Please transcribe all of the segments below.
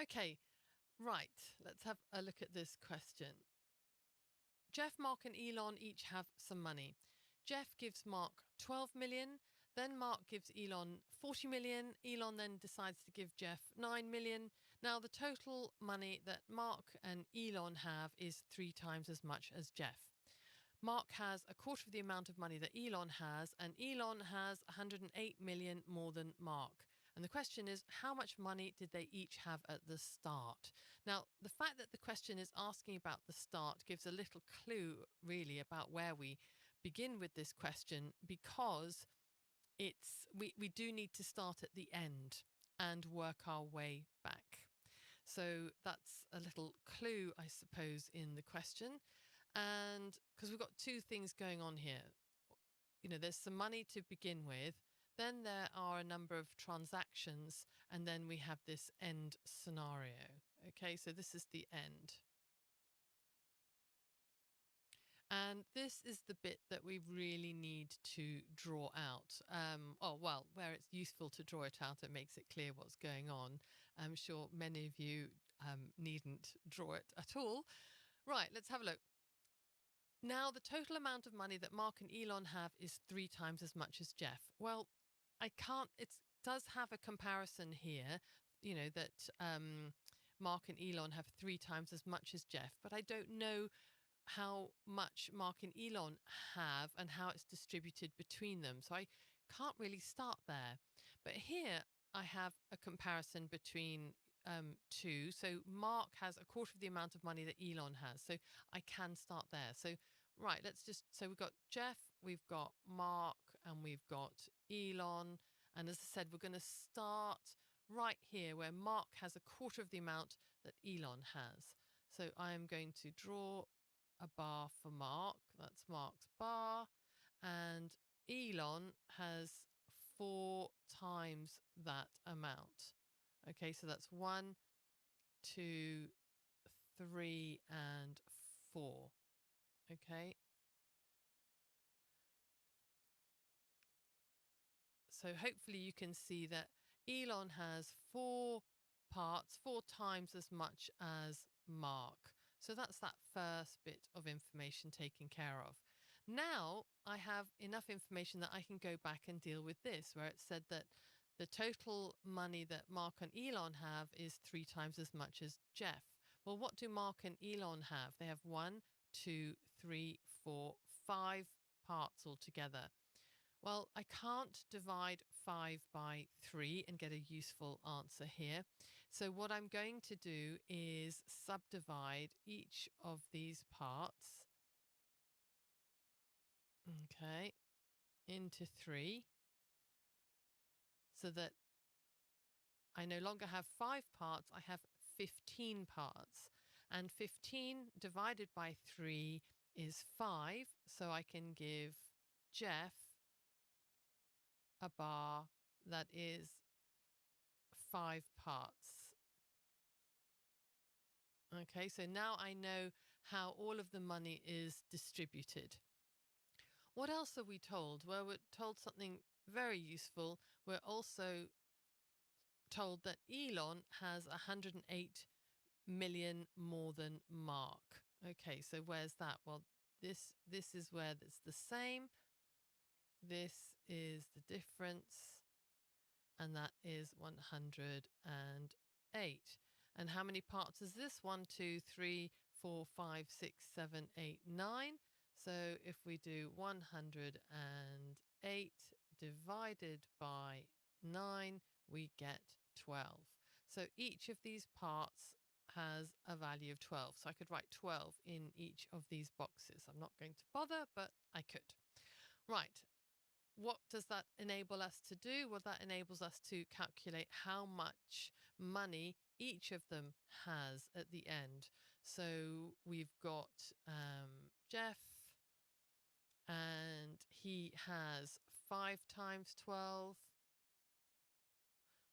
Okay, right. Let's have a look at this question. Jeff, Mark, and Elon each have some money. Jeff gives Mark 12 million, then Mark gives Elon 40 million. Elon then decides to give Jeff 9 million. Now, the total money that Mark and Elon have is 3 times as much as Jeff. Mark has a quarter of the amount of money that Elon has, and Elon has 108 million more than Mark. And the question is, how much money did they each have at the start? Now, the fact that the question is asking about the start gives a little clue, really, about where we begin with this question, because we do need to start at the end and work our way back. So that's a little clue, I suppose, in the question. And because we've got two things going on here, there's some money to begin with, then there are a number of transactions, and then we have this end scenario. Okay, so this is the end. And this is the bit that we really need to draw out. Where it's useful to draw it out, it makes it clear what's going on. I'm sure many of you needn't draw it at all. Right, let's have a look. Now, the total amount of money that Mark and Elon have is 3 times as much as Jeff. Well, it does have a comparison here, that Mark and Elon have 3 times as much as Jeff, but I don't know how much Mark and Elon have and how it's distributed between them. So I can't really start there. But here I have a comparison between two. So Mark has a quarter of the amount of money that Elon has. So I can start there. So right, so we've got Jeff, we've got Mark, and we've got Elon. And as I said, we're going to start right here where Mark has a quarter of the amount that Elon has. So I am going to draw a bar for Mark. That's Mark's bar. And Elon has 4 times that amount. Okay, so that's 1, 2, 3, and 4. Okay. So hopefully you can see that Elon has 4 parts, 4 times as much as Mark. So that's that first bit of information taken care of. Now I have enough information that I can go back and deal with this, where it said that the total money that Mark and Elon have is 3 times as much as Jeff. Well, what do Mark and Elon have? They have 1, 2, 3, 4, 5 parts altogether. Well, I can't divide 5 by 3 and get a useful answer here. So what I'm going to do is subdivide each of these parts, okay, into 3, so that I no longer have 5 parts, I have 15 parts. And 15 divided by 3 is 5, so I can give Jeff a bar that is 5 parts. Okay, so now I know how all of the money is distributed. What else are we told? Well, we're told something very useful. We're also told that Elon has 108 million more than Mark. Okay, so where's that? Well, this is where it's the same. This is the difference. And that is 108. And how many parts is this? 1, 2, 3, 4, 5, 6, 7, 8, 9. So if we do 108 divided by 9, we get 12. So each of these parts has a value of 12. So I could write 12 in each of these boxes. I'm not going to bother, but I could. Right. What does that enable us to do? Well, that enables us to calculate how much money each of them has at the end. So we've got Jeff, and he has 5 times 12,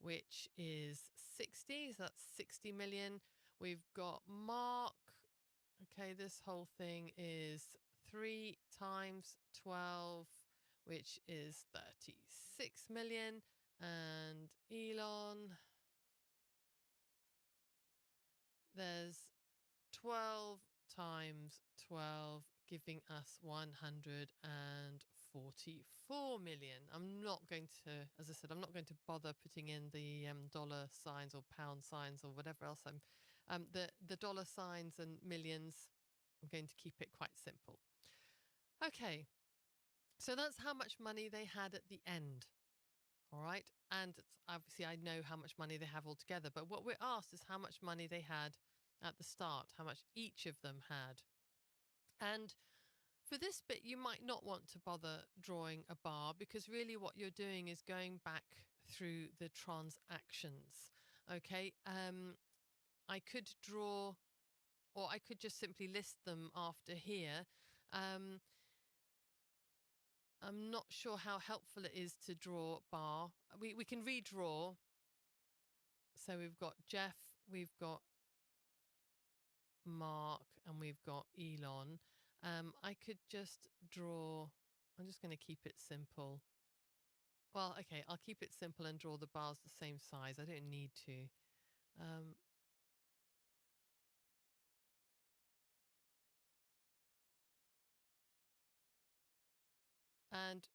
which is 60. So that's 60 million. We've got Mark. Okay, this whole thing is 3 times 12, which is 36 million. And Elon, there's 12 times 12 giving us 144 million. I'm not going to, as I said, I'm not going to bother putting in the dollar signs or pound signs or whatever else. The dollar signs and millions, I'm going to keep it quite simple. Okay, so that's how much money they had at the end. All right. And obviously, I know how much money they have altogether. But what we're asked is how much money they had at the start, how much each of them had. And for this bit, you might not want to bother drawing a bar because really what you're doing is going back through the transactions. Okay. I could draw, or I could just simply list them after here. Um, I'm not sure how helpful it is to draw bar. We can redraw. So we've got Jeff, we've got Mark, and we've got Elon. I could just draw, I'm just going to keep it simple. Well, okay, I'll keep it simple and draw the bars the same size. I don't need to. Um, and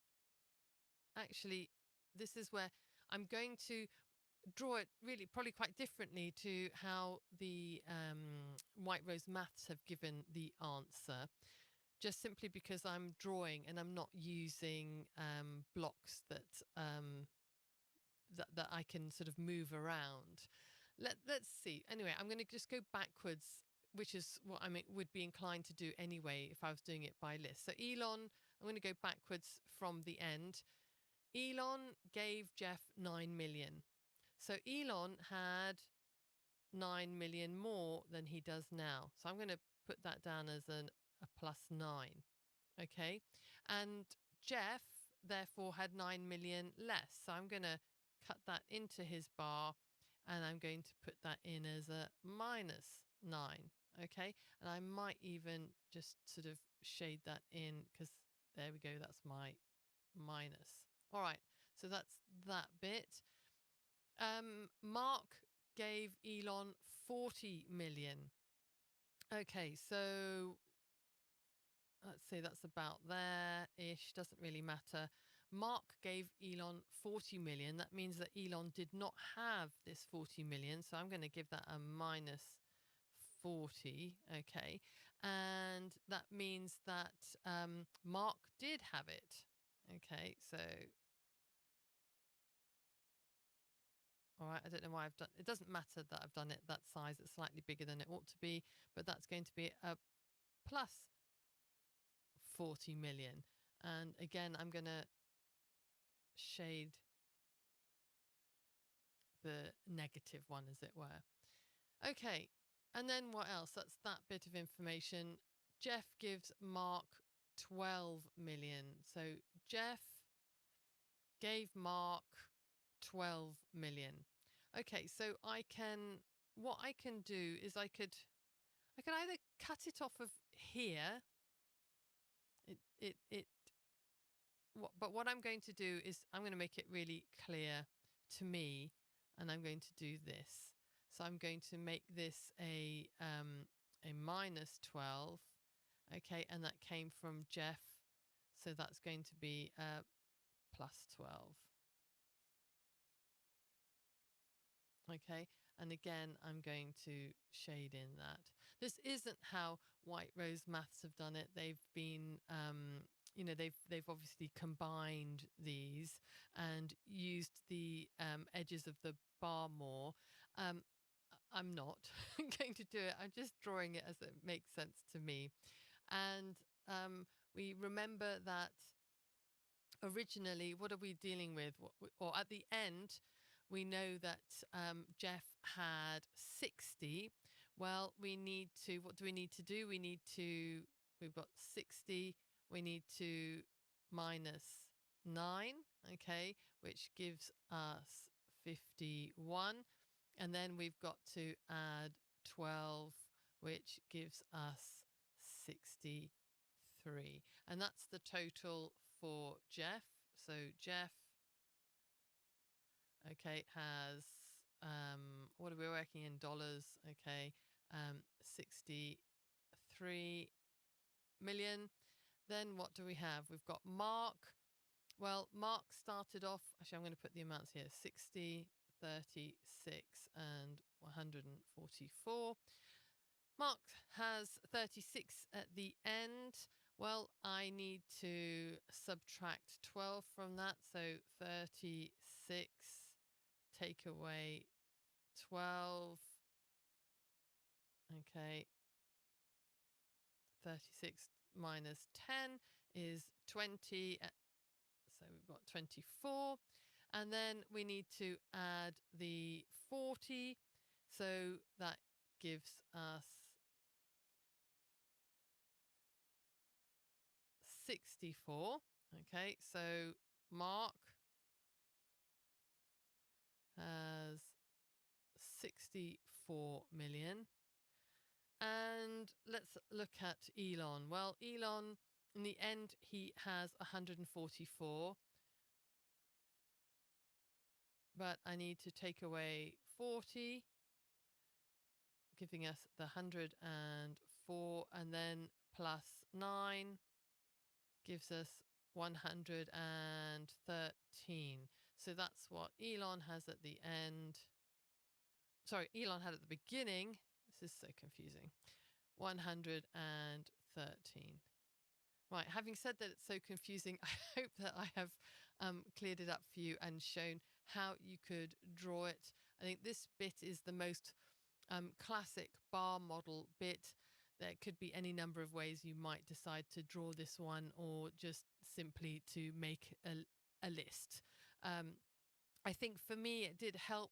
actually, this is where I'm going to draw it really probably quite differently to how the White Rose Maths have given the answer, just simply because I'm drawing and I'm not using blocks that I can sort of move around. Let's see. Anyway, I'm going to just go backwards, which is what I mean, would be inclined to do anyway if I was doing it by list. So Elon, I'm going to go backwards from the end. Elon gave Jeff 9 million. So Elon had 9 million more than he does now. So I'm going to put that down as a +9. Okay. And Jeff therefore had 9 million less. So I'm going to cut that into his bar and I'm going to put that in as a -9. Okay. And I might even just sort of shade that in because there we go. That's my minus. All right. So that's that bit. Mark gave Elon 40 million. Okay. So let's say that's about there-ish, doesn't really matter. Mark gave Elon 40 million. That means that Elon did not have this 40 million. So I'm going to give that a -40. Okay. And that means that Mark did have it. Okay. So, all right. I don't know why I've done it. Doesn't matter that I've done it that size. It's slightly bigger than it ought to be, but that's going to be a plus 40 million. And again, I'm going to shade the negative one, as it were. Okay. And then what else? That's that bit of information. Jeff gives Mark 12 million. So Jeff gave Mark 12 million. Okay. So what I can do is I could either cut it off of here. But what I'm going to do is I'm going to make it really clear to me, and I'm going to do this. So I'm going to make this a -12, okay, and that came from Jeff, so that's going to be +12, okay. And again, I'm going to shade in that. This isn't how White Rose Maths have done it. They've been they've obviously combined these and used the edges of the bar more. I'm not going to do it. I'm just drawing it as it makes sense to me. And we remember that originally, what are we dealing with? Or at the end, we know that Jeff had 60. Well, what do we need to do? We've got 60. We need to minus 9, okay, which gives us 51. And then we've got to add 12, which gives us 63. And that's the total for Jeff. So Jeff, okay, has what are we working in dollars? Okay, 63 million. Then what do we have? We've got Mark. Well, Mark started off, actually, I'm going to put the amounts here: 60, 36, and 144. Mark has 36 at the end. Well, I need to subtract 12 from that. So 36, take away 12. Okay. 36 minus 10 is 20. So we've got 24. And then we need to add the 40. So that gives us 64. Okay, so Mark has 64 million. And let's look at Elon. Well, Elon, in the end, he has 144. But I need to take away 40, giving us the 104, and then plus 9 gives us 113. So that's what Elon has at the end. Sorry, Elon had at the beginning. This is so confusing. 113. Right, having said that it's so confusing, I hope that I have cleared it up for you and shown how you could draw it. I think this bit is the most classic bar model bit. There could be any number of ways you might decide to draw this one, or just simply to make a list. I think for me it did help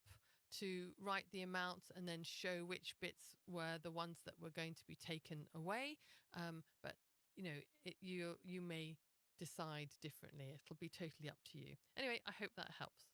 to write the amounts and then show which bits were the ones that were going to be taken away. But you know, you may decide differently. It'll be totally up to you. Anyway, I hope that helps.